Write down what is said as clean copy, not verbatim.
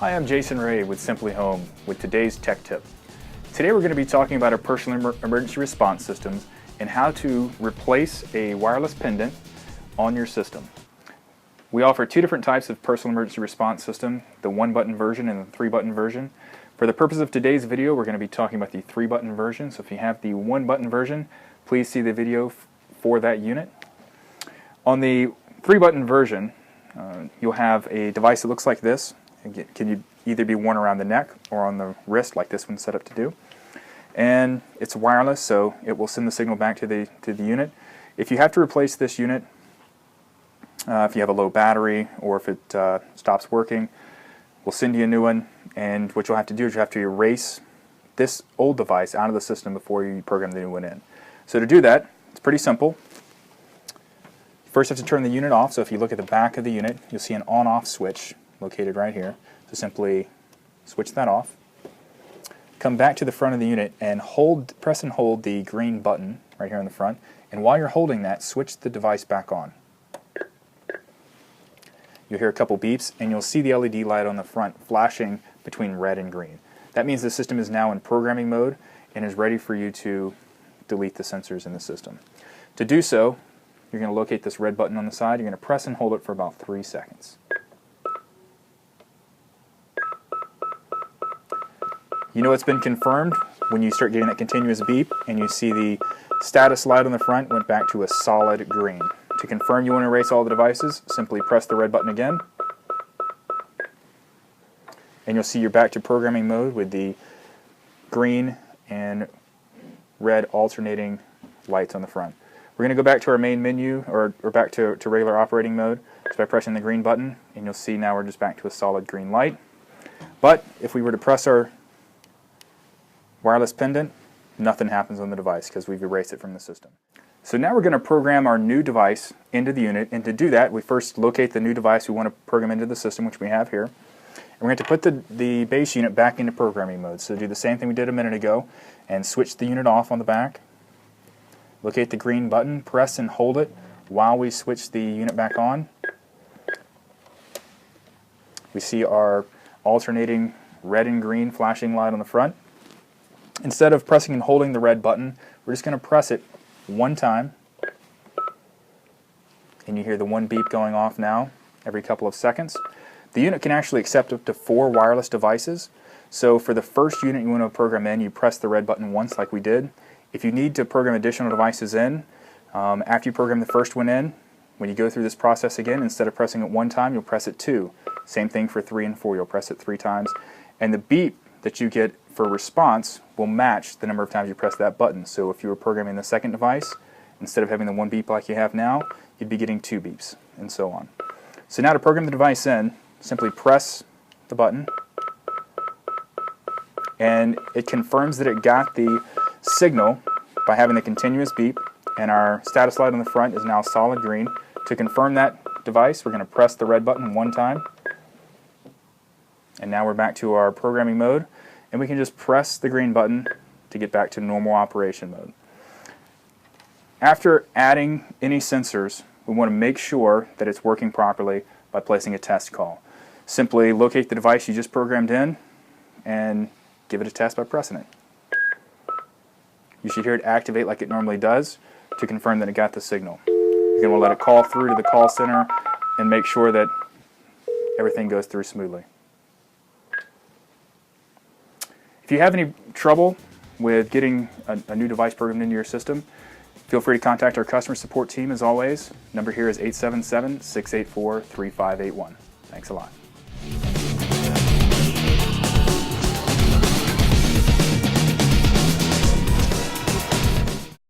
Hi, I'm Jason Ray with SimplyHome with today's tech tip. Today we're going to be talking about our personal emergency response systems and how to replace a wireless pendant on your system. We offer two different types of personal emergency response system, the 1-button version and the 3-button version. For the purpose of today's video, we're going to be talking about the 3-button version. So if you have the 1-button version, please see the video for that unit. On the 3-button version, you'll have a device that looks like this. It can either be worn around the neck or on the wrist like this one's set up to do. And it's wireless, so it will send the signal back to the unit. If you have to replace this unit, if you have a low battery or if it stops working, we'll send you a new one, and what you'll have to do is you have to erase this old device out of the system before you program the new one in. So to do that, it's pretty simple. First you have to turn the unit off, so if you look at the back of the unit, you'll see an on-off switch located right here. So simply switch that off. Come back to the front of the unit and press and hold the green button right here in the front, and while you're holding that, switch the device back on. You'll hear a couple beeps and you'll see the LED light on the front flashing between red and green. That means the system is now in programming mode and is ready for you to delete the sensors in the system. To do so, you're going to locate this red button on the side. You're going to press and hold it for about 3 seconds. You know it's been confirmed when you start getting that continuous beep and you see the status light on the front went back to a solid green. To confirm you want to erase all the devices, simply press the red button again, and you'll see you're back to programming mode with the green and red alternating lights on the front. We're going to go back to our main menu, or back to regular operating mode, just by pressing the green button, and you'll see now we're just back to a solid green light. But if we were to press our wireless pendant, nothing happens on the device because we've erased it from the system. So now we're going to program our new device into the unit, and to do that we first locate the new device we want to program into the system, which we have here. And we're going to put the base unit back into programming mode. So do the same thing we did a minute ago and switch the unit off on the back. Locate the green button, press and hold it while we switch the unit back on. We see our alternating red and green flashing light on the front. Instead of pressing and holding the red button, we're just going to press it one time, and you hear the one beep going off now every couple of seconds. The unit can actually accept up to 4 wireless devices, so for the first unit you want to program in, you press the red button once like we did. If you need to program additional devices in, after you program the first one in, when you go through this process again, instead of pressing it one time, you'll press it 2. Same thing for 3 and 4, you'll press it 3 times, and the beep that you get for response will match the number of times you press that button. So if you were programming the second device, instead of having the 1 beep like you have now, you'd be getting 2 beeps, and so on. So now to program the device in, simply press the button, and it confirms that it got the signal by having the continuous beep, and our status light on the front is now solid green. To confirm that device, we're going to press the red button one time, and now we're back to our programming mode, and we can just press the green button to get back to normal operation mode. After adding any sensors, we want to make sure that it's working properly by placing a test call. Simply locate the device you just programmed in and give it a test by pressing it. You should hear it activate like it normally does to confirm that it got the signal. You're going to let it call through to the call center and make sure that everything goes through smoothly. If you have any trouble with getting a new device programmed into your system, feel free to contact our customer support team as always. Number here is 877-684-3581. Thanks a lot.